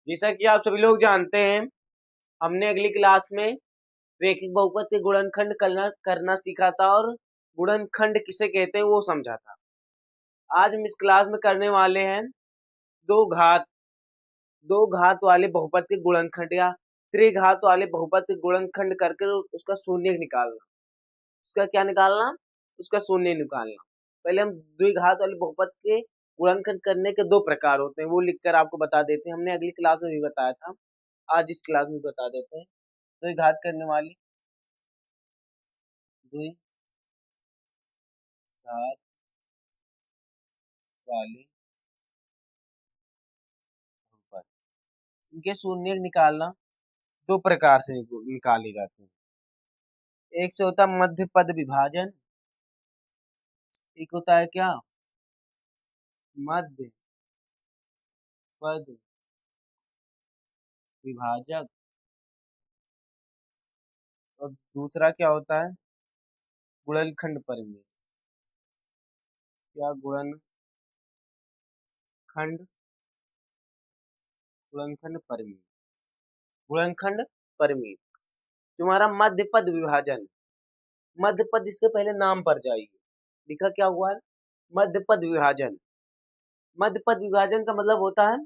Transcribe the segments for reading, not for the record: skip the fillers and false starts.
जैसा कि आप सभी लोग जानते हैं, हमने अगली क्लास में रैखिक बहुपद के गुणनखंड करना सीखा था और गुणनखंड किसे कहते हैं वो समझा था। आज हम इस क्लास में करने वाले हैं दो घात वाले बहुपद के गुणनखंड या त्रिघात वाले बहुपद के गुणनखंड करके उसका शून्य निकालना। उसका क्या निकालना? उसका शून्य निकालना। पहले हम द्विघात वाले बहुपद के गुणनखंड करने के दो प्रकार होते हैं, वो लिखकर आपको बता देते हैं। हमने अगली क्लास में भी बताया था, आज इस क्लास में बता देते हैं। द्विघात करने वाली द्विघात वाले बहुपद, इनके शून्य निकालना दो प्रकार से निकाले जाते हैं। एक से होता है मध्य पद विभाजन, एक होता है क्या? मध्य पद विभाजक, और दूसरा क्या होता है? गुणनखंड परिमेय। क्या? गुणनखंड परिमेय। गुणनखंड परिमेय तुम्हारा मध्य पद विभाजन। मध्य पद, इसके पहले नाम पर जाइए, लिखा क्या हुआ है? मध्य पद विभाजन। मध्य पद विभाजन का मतलब होता है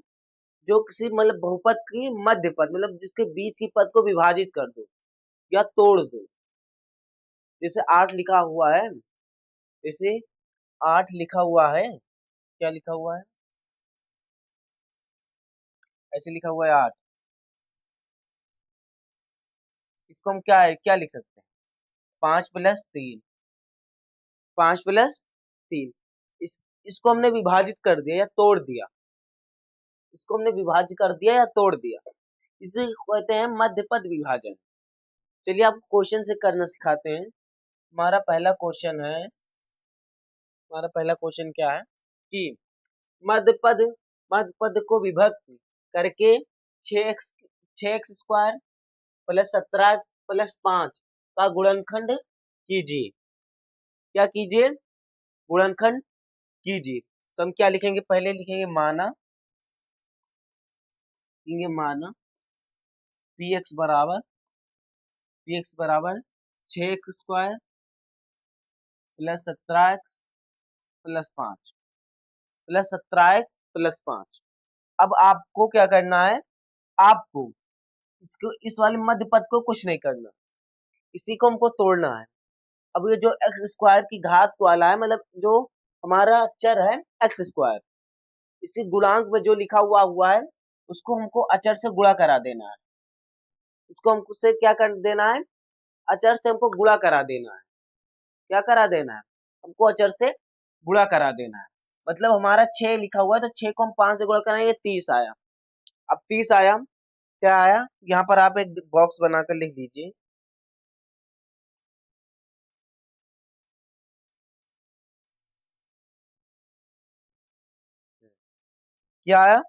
जो किसी बहुपद की मध्य पद, जिसके बीच की पद को विभाजित कर दो या तोड़ दो। जैसे 8 लिखा हुआ है, जैसे 8 लिखा हुआ है, क्या लिखा हुआ है? ऐसे लिखा हुआ है 8। इसको हम क्या लिख सकते हैं? 5 + 3, 5 + 3। इसको हमने विभाजित कर दिया या तोड़ दिया, इसको हमने विभाजित कर दिया या तोड़ दिया, इसे कहते हैं मध्य पद विभाजन। चलिए आपको क्वेश्चन से करना सिखाते हैं। हमारा पहला क्वेश्चन क्या है कि मध्य पद को विभक्त करके 6x² + 17 + 5 का गुणनखंड कीजिए। क्या कीजिए? गुणनखंड कीजिए। तो हम क्या लिखेंगे? पहले लिखेंगे माना px बराबर 6x² + 17x + 5 + 17x + 5। अब आपको क्या करना है? आपको इस वाले मध्य पद को कुछ नहीं करना, इसी को हमको तोड़ना है। अब ये जो x² की घात वाला है, जो हमारा अचर है x², इसके गुणांक में जो लिखा हुआ है उसको हमको अचर से गुणा करा देना है। उसको हमको से क्या कर देना है? अचर से हमको गुणा करा देना है। क्या करा देना है? हमको अचर से गुणा करा देना है। मतलब हमारा 6 लिखा हुआ है, तो 6 को हम 5 से गुणा करेंगे, 30 आया। अब 30 आया, क्या आया? यहाँ पर आप एक बॉक्स बनाकर लिख दीजिए। क्या आया?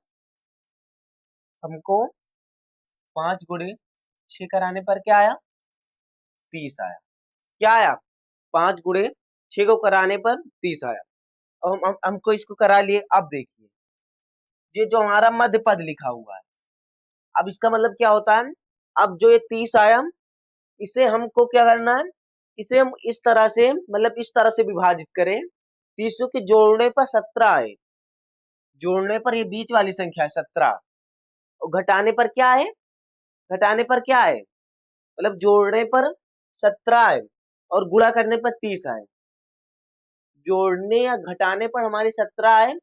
हमको 5 × 6 कराने पर क्या आया? 30 आया। क्या आया? 5 × 6 को कराने पर 30 आया। अब हमको इसको करा लिए। अब देखिए, ये जो हमारा मध्य पद लिखा हुआ है, अब इसका मतलब क्या होता है? अब जो ये 30 आया, इसे हमको क्या करना है? इसे हम इस तरह से विभाजित करें, 30 के जोड़ने पर 17 आए। जोड़ने पर ये बीच वाली संख्या है 17, और घटाने पर क्या है? घटाने पर क्या है? जोड़ने पर 17 आए और गुणा करने पर 30 आए। जोड़ने या घटाने पर हमारे 17 आए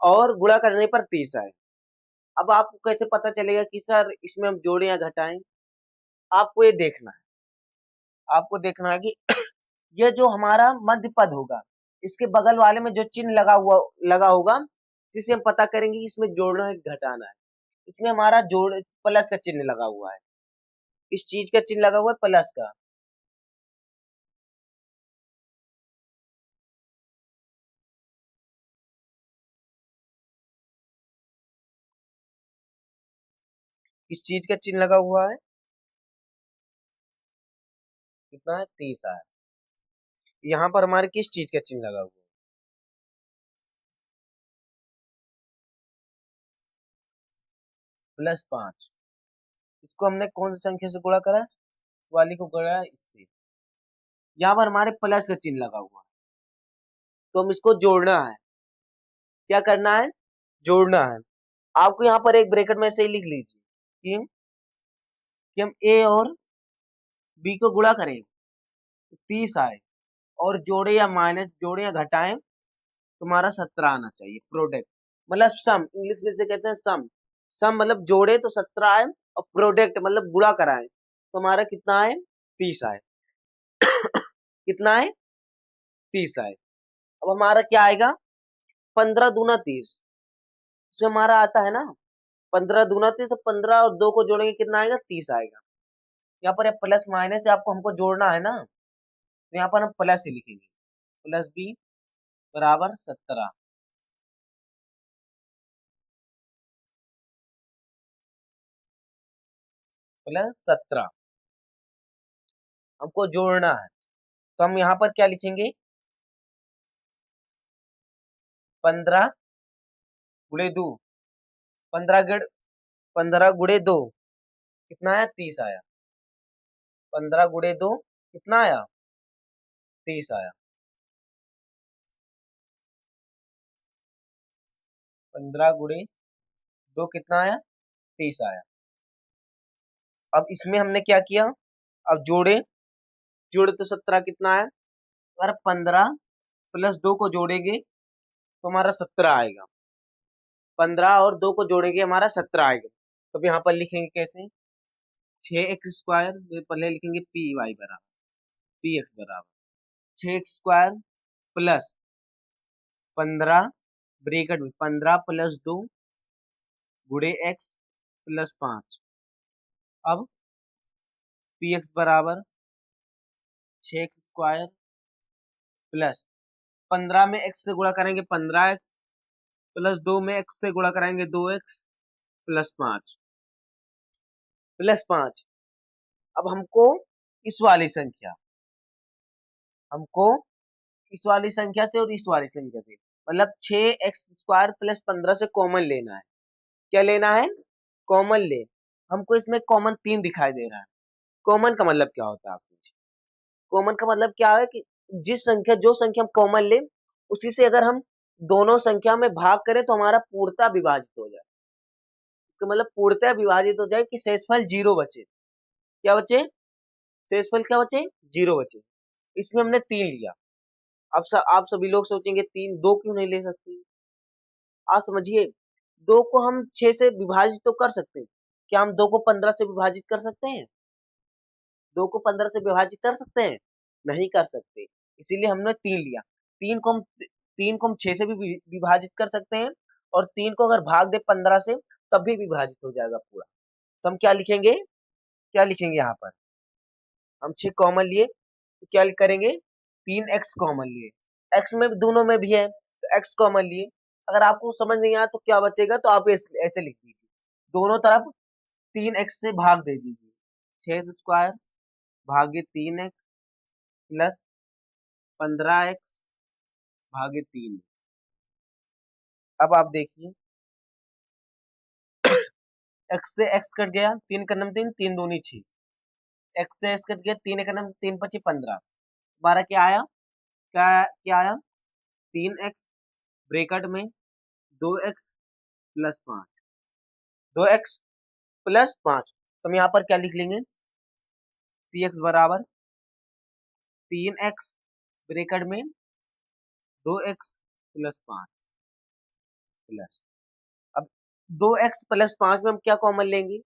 और गुणा करने पर 30 आए। अब आपको कैसे पता चलेगा कि सर इसमें हम जोड़े या घटाएं? आपको ये देखना है, आपको देखना है कि यह जो हमारा मध्य पद होगा, इसके बगल वाले में जो चिन्ह लगा होगा, जिसे हम पता करेंगे इसमें जोड़ना है घटाना है। इसमें हमारा जोड़ प्लस का चिन्ह लगा हुआ है, इस चीज का चिन्ह लगा हुआ है प्लस का। इस चीज का चिन्ह लगा हुआ है, कितना है? 30 है। यहाँ पर हमारे किस चीज का चिन्ह लगा हुआ है? प्लस 5, इसको हमने कौन सी संख्या से गुणा करा, वाली को गुणा इससे, यहाँ पर हमारे प्लस का चिन्ह लगा हुआ है तो हम इसको जोड़ना है। क्या करना है, जोड़ना है। आपको यहाँ पर एक ब्रैकेट में से ही लिख लीजिए कि हम ए और बी को गुणा करें तो 30 आए, और जोड़े या माइनस, जोड़े या घटाएं तो हमारा 17 आना चाहिए। प्रोडक्ट मतलब सम, इंग्लिश में से कहते हैं सम। सम मतलब जोड़े तो 17 आए, और प्रोडक्ट मतलब गुणा कराएं तो हमारा कितना आए, 30 आए। कितना है, 30 आए। अब हमारा क्या आएगा, 15 दूना 30, इसमें हमारा आता है ना 15 दूना 30, तो 15 और 2 को जोड़ेंगे कितना आएगा, 30 आएगा। यहाँ पर प्लस माइनस से आपको हमको जोड़ना है ना, तो यहाँ पर हम प्लस ही लिखेंगे, प्लस बी बराबर 17। प्लस 17 हमको जोड़ना है, तो हम यहाँ पर क्या लिखेंगे, 15 गुणे 2, 15 गुणे 2 कितना आया, 30 आया। 15 गुणे 2 कितना आया, 30 आया। 15 गुणे 2 कितना आया, 30 आया। अब इसमें हमने क्या किया, अब जोड़े तो 17 कितना है, अगर 15 प्लस 2 को जोड़ेंगे तो हमारा 17 आएगा। 15 और 2 को जोड़ेंगे हमारा 17 आएगा। तो यहाँ पर लिखेंगे कैसे, 6x² पहले लिखेंगे पी वाई बराबर पी एक्स बराबर 6x² प्लस 15 ब्रैकेट में 15 प्लस 2 गुणे x प्लस 5। अब पी एक्स बराबर 6x² प्लस 15 में x से गुणा करेंगे 15x, प्लस 2 में x से गुणा कराएंगे 2x प्लस 5 प्लस 5। अब हमको इस वाली संख्या से और इस वाली संख्या से, मतलब 6x² प्लस 15 से कॉमन लेना है। क्या लेना है, कॉमन ले। हमको इसमें कॉमन 3 दिखाई दे रहा है। कॉमन का मतलब क्या होता है, आप सोचिए। कॉमन का मतलब क्या है कि जो संख्या हम कॉमन ले, उसी से अगर हम दोनों संख्या में भाग करें तो हमारा पूर्णतः विभाजित हो जाए। तो मतलब पूर्णतः विभाजित हो जाए कि शेषफल 0 बचे। क्या बचे, शेषफल क्या बचे, 0 बचे। इसमें हमने 3 लिया। अब आप सभी लोग सोचेंगे 3, 2 क्यों नहीं ले सकते। आप समझिए, 2 को हम 6 से विभाजित तो कर सकते हैं। क्या हम 2 को 15 से विभाजित कर सकते हैं, 2 को 15 से विभाजित कर सकते हैं, नहीं कर सकते। इसीलिए हमने 3 लिया। 3 को हम 6 से भी विभाजित कर सकते हैं, और 3 को अगर भाग दे 15 से तब भी विभाजित हो जाएगा पूरा। तो हम क्या लिखेंगे, यहाँ पर हम 6 कॉमन लिए तो क्या करेंगे, 3x कॉमन लिए, x में दोनों में भी है तो x कॉमन लिए। अगर आपको समझ नहीं आया तो क्या बचेगा, तो आप ऐसे लिख दीजिए, दोनों तरफ 3x से भाग दे दीजिए, 6² भागे 3x प्लस 15x भागे 3। अब आप देखिए, x से x कट गया, 3 का नम 3, 3 दूनी 6, x से x कट गया, 3 का नम 3 पची 15। 12 क्या आया, क्या आया, 3x ब्रैकेट में 2x प्लस 5, 2x प्लस 5। तो हम यहाँ पर क्या लिख लेंगे, पी एक्स बराबर 3x ब्रैकेट में 2x प्लस 5 प्लस। अब 2x प्लस 5 में हम क्या कॉमन लेंगे,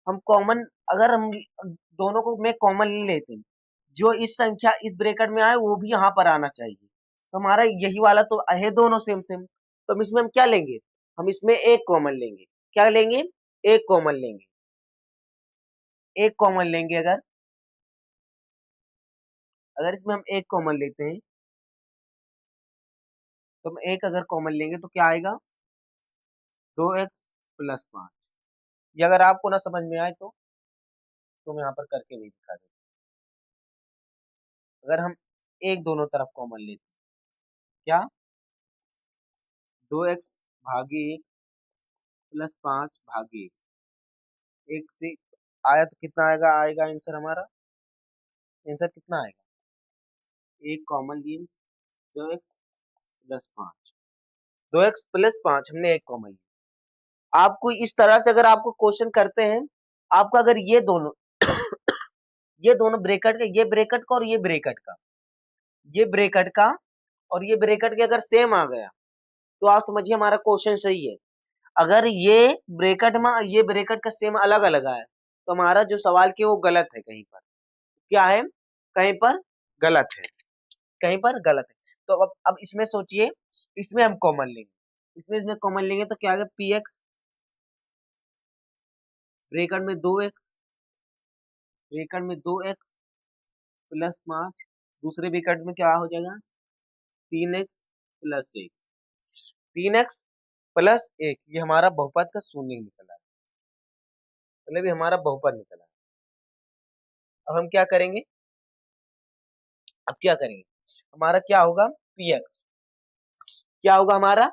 हम कॉमन, अगर हम दोनों को में कॉमन ले लेते हैं, जो इस संख्या इस ब्रैकेट में आए वो भी यहाँ पर आना चाहिए। तो हमारा यही वाला तो है, दोनों सेम सेम। तो हम इसमें हम क्या लेंगे, हम इसमें एक कॉमन लेंगे। क्या लेंगे, एक कॉमन लेंगे। एक कॉमन लेंगे, अगर इसमें हम एक कॉमन लेते हैं, तो हम एक अगर कॉमन लेंगे तो क्या आएगा, 2x प्लस 5। ये अगर आपको ना समझ में आए तो मैं यहाँ पर करके नहीं दिखा देता। अगर हम एक दोनों तरफ कॉमन लेते हैं, क्या, 2x भागे 1 प्लस 5 भागे 1 से आया तो कितना आएगा आंसर हमारा, आंसर कितना आएगा, एक कॉमन लिए 2x प्लस 5, 2x प्लस 5 हमने एक कॉमन लिया। आपको इस तरह से अगर आपको क्वेश्चन करते हैं, आपका अगर ये दोनों ये दोनों ब्रैकेट का, ये ब्रैकेट का और ये ब्रैकेट का, ये ब्रैकेट का और ये ब्रैकेट के अगर सेम आ गया तो आप समझिए हमारा क्वेश्चन सही है। अगर ये ब्रैकेट में ये ब्रैकेट का सेम अलग अलग आया तो हमारा जो सवाल के वो गलत है, कहीं पर क्या है, कहीं पर गलत है, कहीं पर गलत है। तो अब इसमें सोचिए, इसमें हम कॉमन लेंगे, इसमें कॉमन लेंगे तो क्या आ गया, पी एक्स ब्रैकेट में 2x, ब्रैकेट में 2x प्लस 5, दूसरे ब्रैकेट में क्या हो जाएगा 3x प्लस 1, 3x प्लस 1, ये हमारा बहुपद का शून्य निकला है, मतलब ये हमारा बहुपद निकला है। अब हम क्या करेंगे, अब क्या करेंगे, हमारा क्या होगा पी एक्स, क्या होगा हमारा,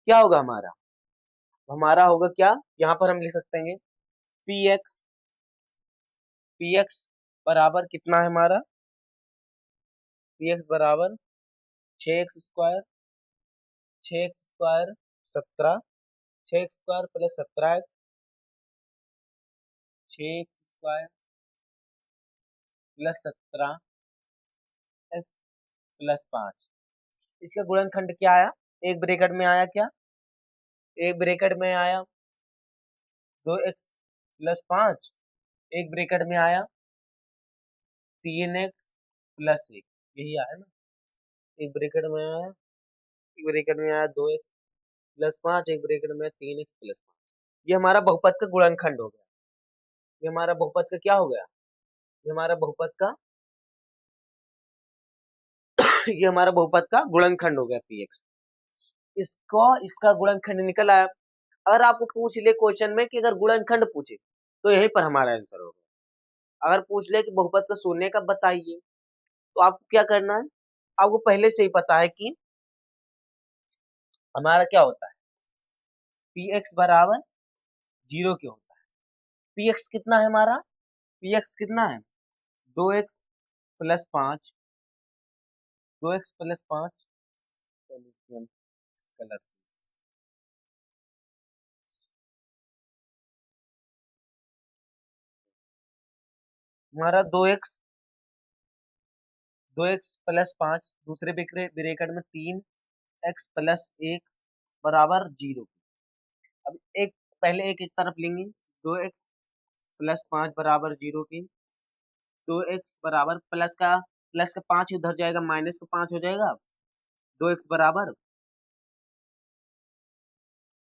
क्या होगा हमारा, हमारा होगा क्या, यहाँ पर हम लिख सकते हैं पी एक्स बराबर कितना है हमारा, पी एक्स बराबर 6x², 6x² 17, 6x² plus 17, 6x² plus 17 x plus 5, इसका गुणनखंड क्या आया, एक ब्रैकेट में आया क्या, एक ब्रैकेट में आया 2x प्लस 5, एक ब्रैकेट में आया 3x प्लस 1, यही आया ना, एक ब्रैकेट में आया, एक ब्रैकेट में आया 2x प्लस 5, एक ब्रैकेट में 3x प्लस 5, ये हमारा बहुपद का गुणनखंड हो गया, ये हमारा बहुपद का क्या हो गया, ये हमारा बहुपद का ये हमारा बहुपद का गुणनखंड हो गया पी एक्स, इसको इसका गुणनखंड निकल आया। अगर आपको पूछ ले क्वेश्चन में कि अगर गुणनखंड पूछे तो यहीं पर हमारा आंसर होगा। अगर पूछ ले कि बहुपद का शून्य कब बताइए, तो आपको क्या करना है, आपको पहले से ही पता है कि हमारा क्या होता है, पी एक्स बराबर 0 क्यों होता है, पी एक्स कितना है हमारा, पी एक्स कितना है 2x प्लस 5, 2x प्लस 5 गलत, हमारा 2x प्लस 5, दूसरे ब्रैकेट में 3x प्लस 1 बराबर 0। अब एक पहले एक तरफ लेंगे, 2x प्लस 5 बराबर 0 की, 2x बराबर प्लस का 5 उधर जाएगा, माइनस का 5 हो जाएगा, 2x बराबर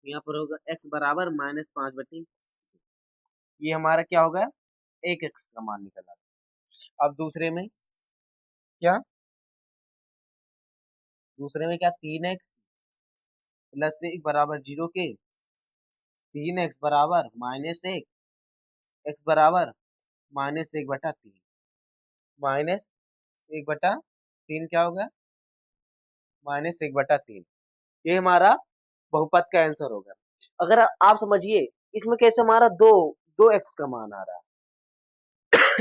यहाँ पर होगा x बराबर -5/, ये हमारा क्या होगा, 1x का मान निकला। अब दूसरे में क्या, दूसरे में क्या 3x प्लस 1 बराबर 0 के, 3x बराबर -1, x बराबर -1/3, -1/3 क्या होगा, -1/3, ये हमारा बहुपद का आंसर होगा। अगर आप समझिए इसमें कैसे हमारा दो एक्स का मान आ रहा है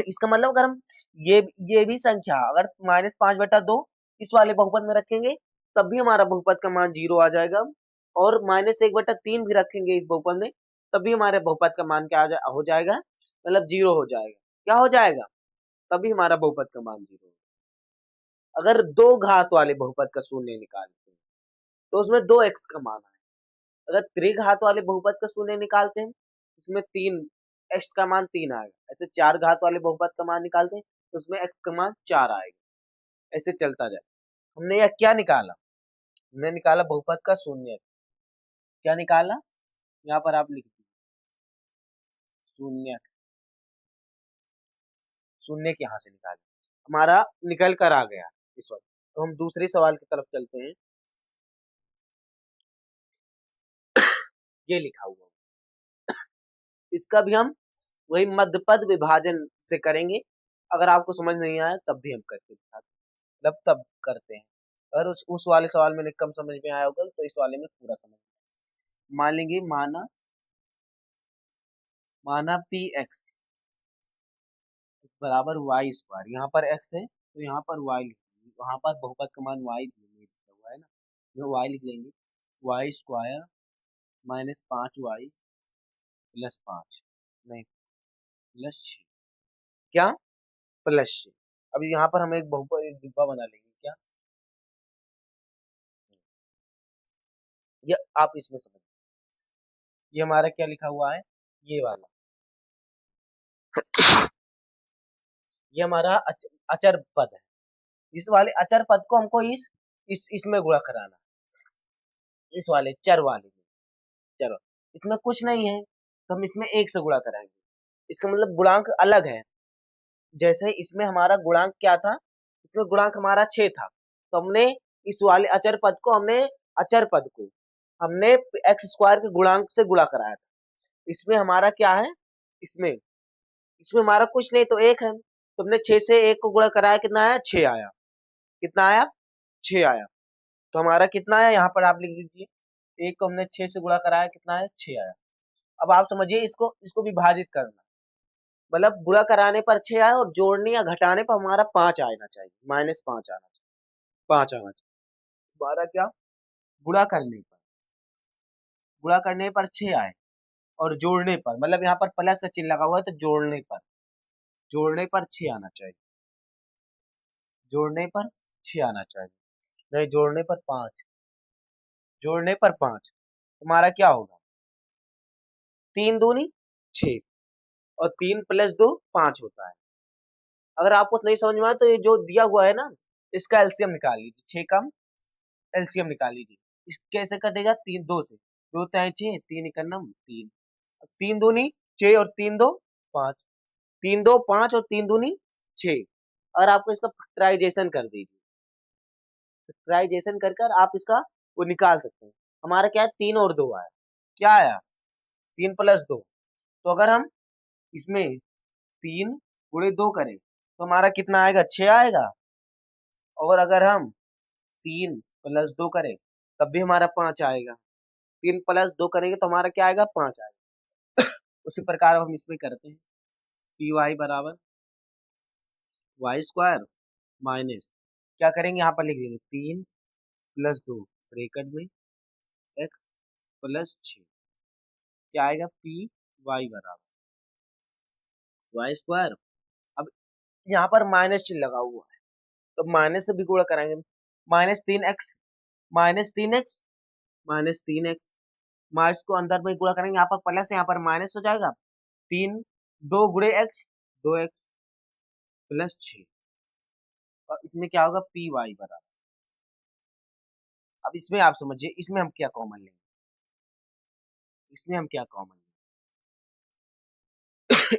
इसका मतलब अगर हम ये भी संख्या अगर -5/2 इस वाले बहुपद में रखेंगे तब भी हमारा बहुपद का मान 0 आ जाएगा, और -1/3 भी रखेंगे इस बहुपद में तब भी हमारे बहुपद का मान क्या हो जाएगा, मतलब 0 हो जाएगा, क्या हो जाएगा, तभी हमारा बहुपद का मान 0 होगा। अगर दो घात वाले बहुपद का शून्य निकालते हैं तो उसमें 2x का मान आए, अगर त्रिघात वाले बहुपद का शून्य निकालते हैं उसमें 3x का मान 3 आएगा, ऐसे चार घात वाले बहुपद का मान निकालते हैं तो उसमें x का मान 4 आएगा, ऐसे चलता जाए। हमने यह क्या निकाला, हमने निकाला बहुपद का शून्य, क्या निकाला, यहाँ पर आप लिख दीजिए शून्य, शून्य के यहाँ से निकाले, हमारा निकल कर आ गया इस वक्त। तो हम दूसरे सवाल की तरफ चलते हैं, ये लिखा हुआ इसका भी हम वही मध्यपद विभाजन से करेंगे, अगर आपको समझ नहीं आया तब भी हम करके दिखाते हैं, मतलब तब करते हैं। अगर उस वाले सवाल में कम समझ में आया होगा तो इस वाले में पूरा समझ में आया। मान लेंगे माना पी एक्स बराबर वाई स्क्वायर, यहाँ पर एक्स है तो यहाँ पर वाई लिख लेंगे, वहाँ पर बहुपद का मान वाई लिखा हुआ है ना, तो वाई लिख लेंगे, Y square minus 5y plus 5, नहीं प्लस 6, क्या प्लस 6। अभी यहाँ पर हम एक बहुपद एक डिब्बा बना लेंगे, क्या ये आप इसमें समझ, ये हमारा क्या लिखा हुआ है, ये वाला, ये हमारा अचर पद है, इस वाले अचर पद को हमको इसमें गुणा कराना, इस वाले चर वाले में, चलो इसमें कुछ नहीं है तो हम इसमें 1 से गुणा कराएंगे, इसका मतलब गुणांक अलग है। जैसे इसमें हमारा गुणांक क्या था, इसमें गुणांक हमारा 6 था, तो हमने इस वाले अचर पद को हमने एक्स स्क्वायर के गुणांक से गुणा कराया था। इसमें हमारा क्या है, इसमें इसमें हमारा कुछ नहीं तो 1 है, तो हमने 6 से 1 को गुणा कराया, कितना आया 6 आया, कितना आया 6 आया, तो हमारा कितना आया यहाँ पर आप लिख लीजिए, 1 को हमने 6 से गुणा कराया, कितना है 6 आया। अब आप समझिए इसको विभाजित करना, मतलब गुणा कराने पर 6 आया और जोड़ने या घटाने पर हमारा 5 आना चाहिए, -5 आना चाहिए, 5 आना चाहिए। हमारा क्या, गुणा करने पर 6 आए और जोड़ने पर, मतलब यहाँ पर प्लस का चिन्ह लगा हुआ है तो जोड़ने पर 6 आना चाहिए, जोड़ने पर 6 आना चाहिए, नहीं जोड़ने पर 5, जोड़ने पर 5, हमारा क्या होगा 3 दूनी 6 और 3 + 2 5 होता है। अगर आपको नहीं समझ में आए तो ये जो दिया हुआ है ना, इसका एलसीएम निकाल लीजिए, 6 का एलसीएम निकाल लीजिए, इस कैसे कटेगा 3 2 से, 2 तिहाई 6, 3 एकम 3, 3 दूनी 6 और 3 2 5, 3 2 5 और 3 दूनी 6, और आपको इसका फैक्टराइजेशन कर दीजिए, फैक्टराइजेशन कर कर आप इसका वो निकाल सकते हैं। हमारा क्या है 3 और 2 आया, क्या आया 3 + 2, तो अगर हम इसमें 3 × 2 करें तो हमारा कितना आएगा 6 आएगा, और अगर हम 3 + 2 करें तब भी हमारा 5 आएगा, 3 + 2 करेंगे तो हमारा क्या आएगा 5 आएगा। उसी प्रकार हम इसमें करते हैं, पी वाई बराबर वाई स्क्वायर माइनस, क्या करेंगे यहाँ पर लिख देंगे 3 + 2 ब्रैकेट में x + 6, क्या आएगा पी वाई बराबर वाई स्क्वायर। अब यहाँ पर माइनस चिन्ह लगा हुआ है तो माइनस से भी गुणा कराएंगे, -3x -3x -3x, माइनस को अंदर में गुणा करेंगे, यहाँ पर प्लस है यहाँ पर माइनस हो जाएगा, 3 2 × x 2x + 6, और इसमें क्या होगा पी वाई बराबर। अब इसमें आप समझिए इसमें हम क्या कॉमन लेंगे, इसमें हम क्या कॉमन लेंगे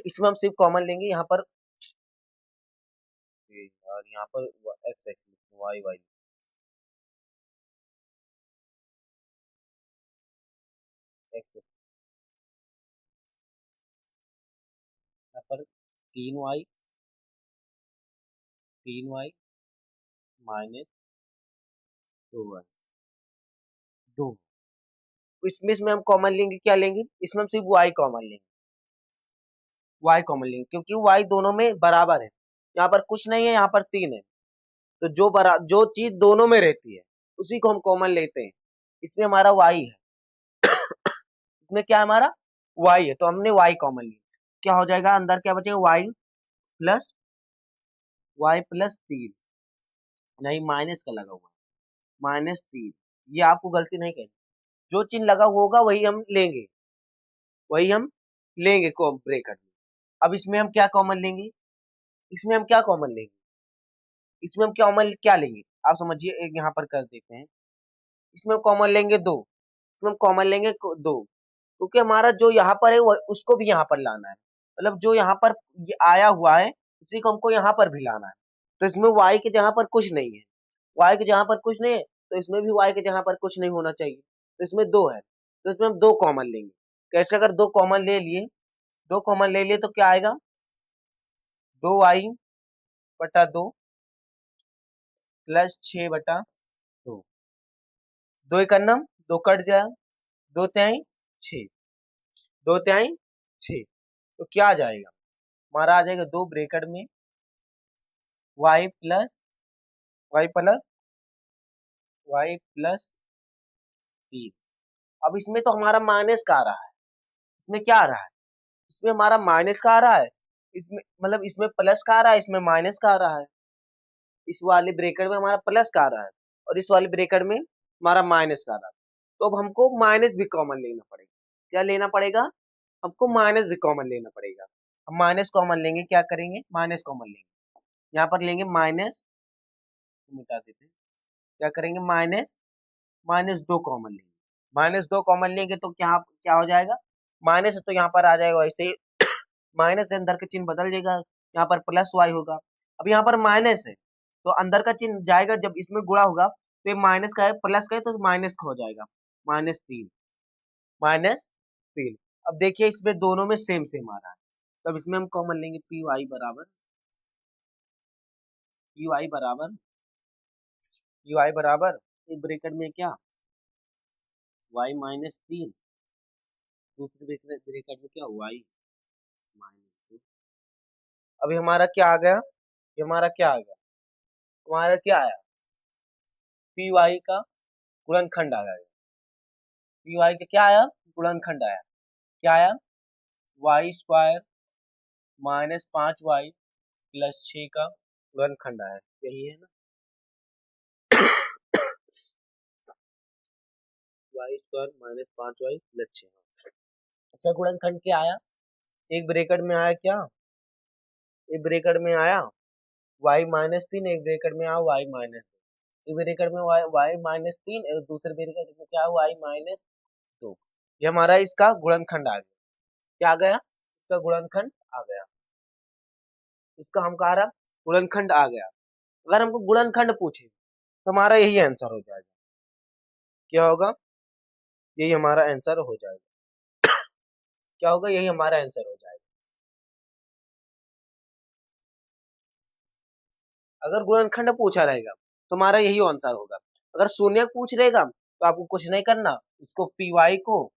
इसमें हम सिर्फ कॉमन लेंगे यहाँ पर, और यहाँ पर x x y y, x यहाँ पर 3y माइनस 2y 2, इसमें हम कॉमन लेंगे, क्या लेंगे इसमें हम सिर्फ y कॉमन लेंगे, y कॉमन लेंगे क्योंकि y दोनों में बराबर है, यहाँ पर कुछ नहीं है यहाँ पर 3 है, तो जो चीज दोनों में रहती है उसी को हम कॉमन लेते हैं, इसमें हमारा y है, इसमें क्या है हमारा y है, तो हमने y कॉमन लिया, क्या हो जाएगा अंदर क्या बचेगा y + 3, नहीं माइनस का लगा हुआ -3, ये आपको गलती नहीं करनी, जो चिन्ह लगा होगा वही हम लेंगे को ब्रैकेट में। अब इसमें हम क्या कॉमन लेंगे, इसमें हम क्या कॉमन लेंगे, इसमें हम कॉमन क्या लेंगे आप समझिए, एक यहाँ पर कर देते हैं, इसमें कॉमन लेंगे 2, इसमें हम कॉमन लेंगे 2, क्योंकि हमारा जो यहाँ पर है उसको भी यहाँ पर लाना है, मतलब जो यहाँ पर आया हुआ है उसी को हमको यहाँ पर भी लाना है, तो इसमें y के जगह पर कुछ नहीं है, y के जगह पर कुछ नहीं है तो इसमें भी y के जगह पर कुछ नहीं होना चाहिए, तो इसमें 2 है तो इसमें हम 2 कॉमन लेंगे, कैसे अगर 2 कॉमन ले लिए, 2 कॉमन ले लिए तो क्या आएगा 2y/2 + 6/2, 2 एकन्नम 2 कट जाए, 2 तिहाई 6, 2 तिहाई 6। तो क्या आ जाएगा हमारा, आ जाएगा 2 ब्रैकेट में y plus y plus y plus 3। अब इसमें तो हमारा माइनस का आ रहा है, इसमें क्या आ रहा है, इसमें हमारा माइनस का आ रहा है, इसमें मतलब इसमें प्लस का आ रहा है, इसमें माइनस का आ रहा है। इस वाले ब्रैकेट में हमारा प्लस का आ रहा है और इस वाले ब्रैकेट में हमारा माइनस का आ रहा है। तो अब हमको माइनस भी कॉमन लेना पड़ेगा। क्या लेना पड़ेगा, हमको माइनस भी कॉमन लेना पड़ेगा। हम माइनस कॉमन लेंगे, क्या करेंगे, माइनस कॉमन लेंगे, यहाँ पर लेंगे माइनस, मिटा देते हैं, क्या करेंगे माइनस, -2 कॉमन लेंगे। -2 कॉमन लेंगे तो क्या क्या हो जाएगा, माइनस है तो यहाँ पर आ जाएगा वैसे ही माइनस से अंदर का चिन्ह बदल जाएगा, यहाँ पर प्लस वाई होगा। अब यहाँ पर माइनस है तो अंदर का चिन्ह जाएगा, जब इसमें गुणा होगा तो ये माइनस का है, प्लस का है तो माइनस का हो जाएगा, -3, -3। अब देखिए इसमें दोनों में सेम सेम आ रहा है, तब इसमें हम कॉमन लेंगे, पी वाई बराबर एक ब्रैकेट में क्या y-3, दूसरे ब्रैकेट में क्या y-2। अभी हमारा क्या आ गया, ये हमारा क्या आ गया, हमारा क्या आया, पी वाई का गुणनखंड आ गया। पी वाई का क्या आया, गुणनखंड आया। क्या आया, y² -5y + 6 का गुणनखंड आया। यही है ना, y² -5y + 6। इसका गुणनखंड क्या आया, एक ब्रैकेट में आया क्या, एक ब्रैकेट में आया y-3, एक ब्रैकेट में आया y-2, एक ब्रैकेट में y-3, दूसरे ब्रैकेट में क्या y-2। ये हमारा इसका गुणनखंड आ गया। क्या आ गया, इसका गुणनखंड आ गया, इसका हम कह रहा गुणनखंड आ गया। अगर हमको गुणनखंड पूछे तो हमारा यही आंसर हो जाएगा। क्या होगा, यही हमारा आंसर हो जाएगा। क्या होगा, यही हमारा आंसर हो जाएगा। अगर गुणनखंड पूछा रहेगा तो हमारा यही आंसर होगा। अगर शून्य पूछ रहेगा तो आपको कुछ नहीं करना, इसको पी वाई को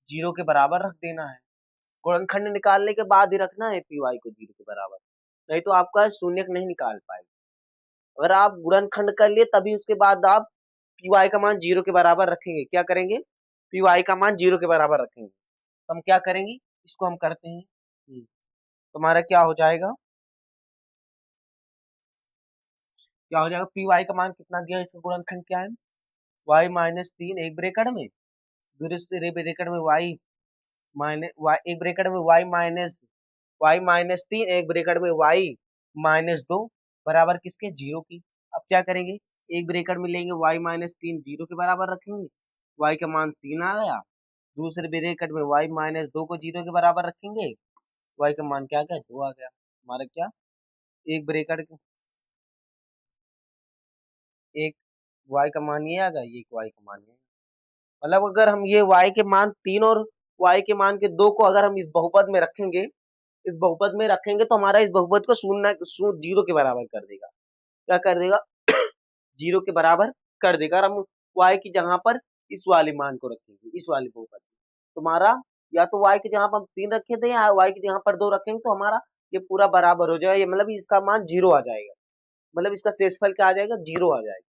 0 के बराबर रख देना है। गुणनखंड निकालने के बाद ही रखना है पी वाई को 0 के बराबर, नहीं तो आपका शून्य नहीं निकाल पाएगा। अगर आप गुणनखंड कर लिए तभी उसके बाद आप पी वाई का मान 0 के बराबर रखेंगे। क्या करेंगे, पी वाई का मान 0 के बराबर रखेंगे। तो हम क्या करेंगे, इसको हम करते हैं, तुम्हारा क्या हो जाएगा, क्या हो जाएगा, पी वाई का मान कितना दिया, इसका गुणनखंड क्या है, y-3 एक ब्रैकेट में, दूसरे ब्रैकेट में एक ब्रैकेट में y-3, एक ब्रैकेट में y-2 बराबर किसके, 0 की। अब क्या करेंगे, एक ब्रैकेट में लेंगे y-3 0 के बराबर रखेंगे, y का मान 3 आ गया। दूसरे ब्रैकेट में y-2 को 0 के बराबर रखेंगे, y का मान क्या आ गया, 2 आ गया। हमारा क्या, एक ब्रैकेट एक y का मान ये आ गया, एक y का मान ये, मतलब अगर हम ये y के मान 3 और y के मान के 2 को अगर हम इस बहुपद में रखेंगे, इस बहुपद में रखेंगे तो हमारा इस बहुपद को 0 के बराबर कर देगा। क्या कर देगा, 0 के बराबर कर देगा। और हम y की जगह पर इस वाले मान को रखेंगे, इस वाले बहुपद में, तुम्हारा या तो y की जगह पर हम 3 रखे थे या y की जगह पर 2 रखेंगे तो हमारा ये पूरा बराबर हो जाएगा। ये मतलब इसका मान 0 आ जाएगा, मतलब इसका शेषफल क्या आ जाएगा, 0 आ जाएगा।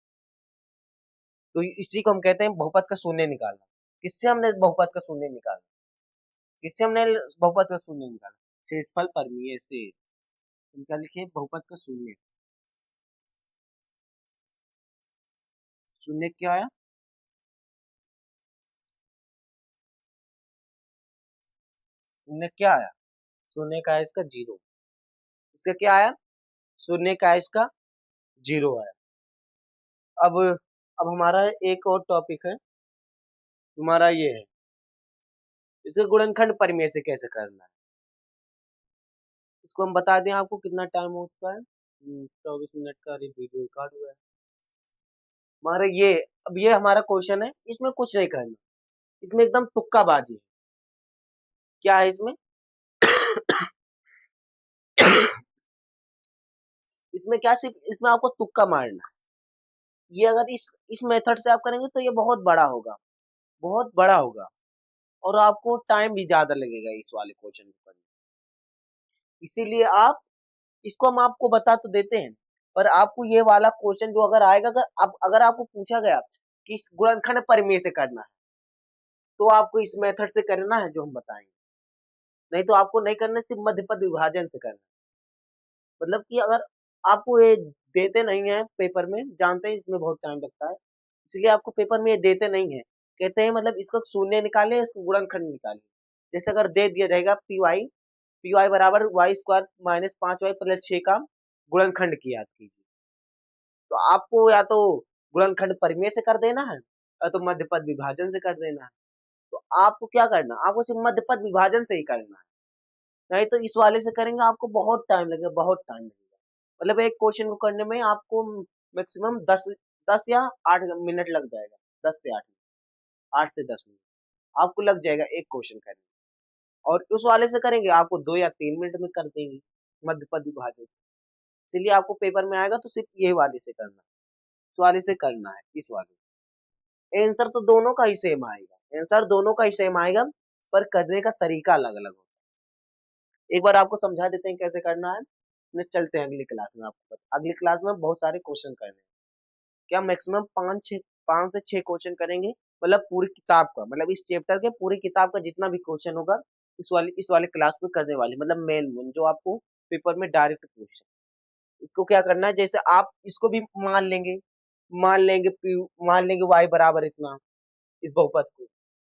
तो इसी को हम कहते हैं बहुपद का शून्य निकालना। किससे हमने बहुपद का शून्य निकाला, किससे हमने बहुपद का शून्य निकाला, शेषफल परिमेय से। इनका लिखिए बहुपद का शून्य, शून्य क्या आया, शून्य क्या आया, शून्य का है इसका 0, इसका क्या आया, शून्य का है इसका 0 आया। अब हमारा एक और टॉपिक है, तुम्हारा ये है इसका गुणनखंड परिमेय से कैसे करना है। इसको हम बता दें, आपको कितना टाइम हो चुका है, 24 मिनट का वीडियो रिकॉर्ड हुआ है हमारा ये। अब ये हमारा क्वेश्चन है, इसमें कुछ नहीं करना, इसमें एकदम तुक्काबाजी है। क्या है इसमें इसमें क्या, सिर्फ इसमें आपको तुक्का मारना है। ये अगर इस मेथड से आप करेंगे तो ये बहुत बड़ा होगा, बहुत बड़ा होगा। और आपको टाइम भी ज्यादा लगेगा इस वाले क्वेश्चन को करने। इसीलिए आप इसको हम आपको बता तो देते हैं, पर आपको ये वाला क्वेश्चन जो अगर आएगा, अगर आपको पूछा गया कि इस गुणनखंड परिमेय से करना है, तो आपको इस मेथड से करना है जो हम बताएंगे, नहीं तो आपको नहीं करना, सिर्फ मध्यपद विभाजन से करना। मतलब कि अगर आपको ये देते नहीं है पेपर में, जानते हैं इसमें बहुत टाइम लगता है, इसलिए आपको पेपर में ये देते नहीं है, कहते हैं मतलब इसको शून्य निकाले, इसको गुणनखंड निकाले। जैसे अगर दे दिया जाएगा पी वाई बराबर y square minus 5y plus 6 का गुणनखंड की याद कीजिए, तो आपको या तो गुणनखंड परिमेय से कर देना है या तो मध्यपद विभाजन से कर देना है। तो आपको क्या करना है, आपको सिर्फ मध्यपद विभाजन से ही करना है, नहीं तो इस वाले से करेंगे आपको बहुत टाइम लगेगा, बहुत टाइम लगेगा। मतलब एक क्वेश्चन को करने में आपको मैक्सिमम 10 या 8 मिनट लग जाएगा, 10 से 8 से 10 मिनट आपको लग जाएगा एक क्वेश्चन करने में। और उस वाले से करेंगे आपको 2 या 3 मिनट में कर देंगे मध्यपद विभाजन। इसलिए आपको पेपर में आएगा तो सिर्फ ये वाले से करना है, इस वाले से करना है, इस वाले। आंसर तो दोनों का ही सेम आएगा, आंसर दोनों का ही सेम आएगा, पर करने का तरीका अलग अलग होगा। एक बार आपको समझा देते हैं कैसे करना है, फिर चलते हैं अगली क्लास में। आपको अगली क्लास में बहुत सारे क्वेश्चन करने हैं, क्या मैक्सिमम 5 से 6 क्वेश्चन करेंगे, मतलब पूरी किताब का, मतलब इस चैप्टर के पूरी किताब का जितना भी क्वेश्चन होगा इस वाले क्लास में करने वाले, मतलब मेन जो आपको पेपर में डायरेक्ट क्वेश्चन। इसको क्या करना है, जैसे आप इसको भी मान लेंगे y बराबर इतना, इस बहुपद को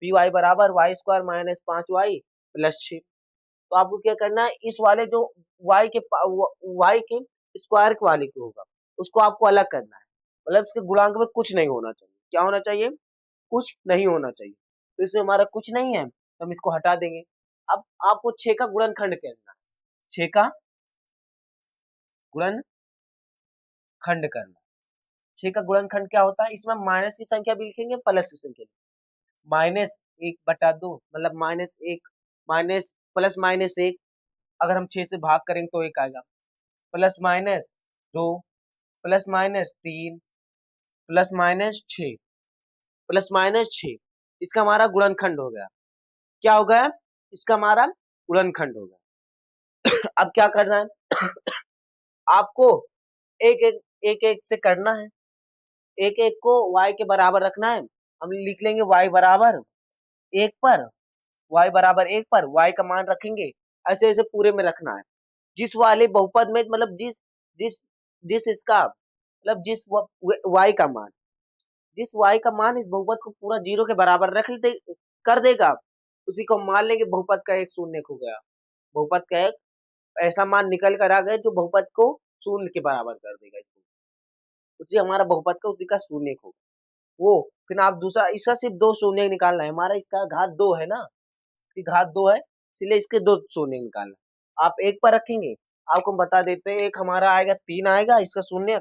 पी वाई बराबर y square minus 5y plus 6। तो आपको क्या करना है, इस वाले जो y के स्क्वायर के वाले को होगा उसको आपको अलग करना है, मतलब इसके गुणांक में कुछ नहीं होना चाहिए। क्या होना चाहिए, कुछ नहीं होना चाहिए। तो इसमें हमारा कुछ नहीं है तो हम इसको हटा देंगे। अब आपको 6 का गुणनखंड करना है, 6 का गुणनखंड करना। 6 का गुणनखंड क्या होता है, इसमें माइनस की संख्या भी लिखेंगे, प्लस की संख्या, -1/2, मतलब माइनस प्लस माइनस 1, अगर हम 6 से भाग करेंगे तो 1 आएगा, plus minus 2 plus minus 3 plus minus 6 plus minus 6, इसका हमारा गुणनखंड हो गया। क्या हो गया, इसका हमारा गुणनखंड हो गया। अब क्या करना है आपको, एक एक से करना है, एक एक को y के बराबर रखना है। हम लिख लेंगे y बराबर 1 पर, y बराबर 1 पर y का मान रखेंगे, ऐसे ऐसे पूरे में रखना है। जिस वाले बहुपद में, मतलब जिस जिस इसका मतलब जिस y का मान, जिस y का मान इस बहुपद को पूरा 0 के बराबर कर देगा, उसी को मान लेंगे बहुपद का एक शून्य हो गया। बहुपद का एक ऐसा मान निकल कर आ गया जो बहुपद को शून्य के बराबर कर देगा, उसी हमारा बहुपद का उसी का शून्य होगा वो। फिर आप दूसरा, इसका सिर्फ 2 शून्य निकालना है, हमारा इसका घात 2 है ना, इसकी घात 2 है, इसलिए इसके 2 शून्य निकालना है। आप 1 पर रखेंगे, आपको बता देते हैं, एक हमारा आएगा 3 आएगा, इसका शून्य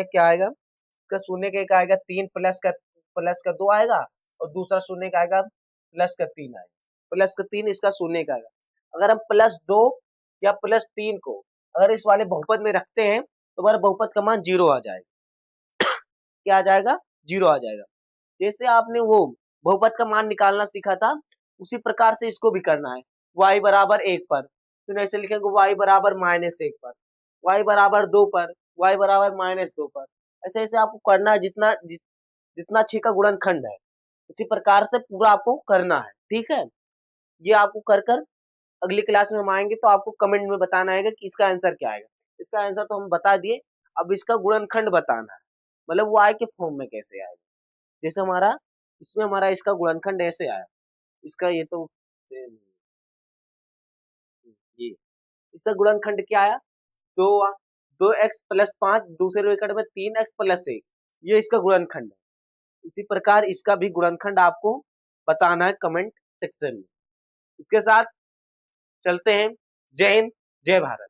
क्या आएगा, इसका शून्य का एक आएगा 3 प्लस का 2 आएगा, और दूसरा शून्य का आएगा प्लस का 3 आएगा, प्लस का 3 इसका शून्य का आएगा। अगर हम प्लस 2 या प्लस 3 को अगर इस वाले बहुपद में रखते हैं तो हमारा बहुपद का मान 0 आ जाएगा। क्या आ जाएगा, 0 आ जाएगा। जैसे आपने वो बहुपद का मान निकालना सीखा था, उसी प्रकार से इसको भी करना है। y बराबर 1 पर, फिर ऐसे लिखेंगे y बराबर -1 पर, y बराबर 2 पर, y बराबर -2 पर, ऐसे ऐसे आपको करना है। जितना 6 का गुणनखंड है उसी प्रकार से पूरा आपको करना है, ठीक है। ये आपको कर अगली क्लास में हम आएंगे तो आपको कमेंट में बताना है कि इसका आंसर क्या आएगा। इसका आंसर तो हम बता दिए, अब इसका गुणनखंड बताना है, मतलब y के फॉर्म में कैसे आएगा। जैसे हमारा इसमें हमारा इसका गुणनखंड ऐसे आया, इसका ये तो ये इसका गुणनखंड क्या आया, 2x प्लस 5, दूसरे ब्रैकेट में 3x प्लस 1, ये इसका गुणनखंड है। इसी प्रकार इसका भी गुणनखंड आपको बताना है कमेंट सेक्शन में। इसके साथ चलते हैं। जय हिंद, जय भारत।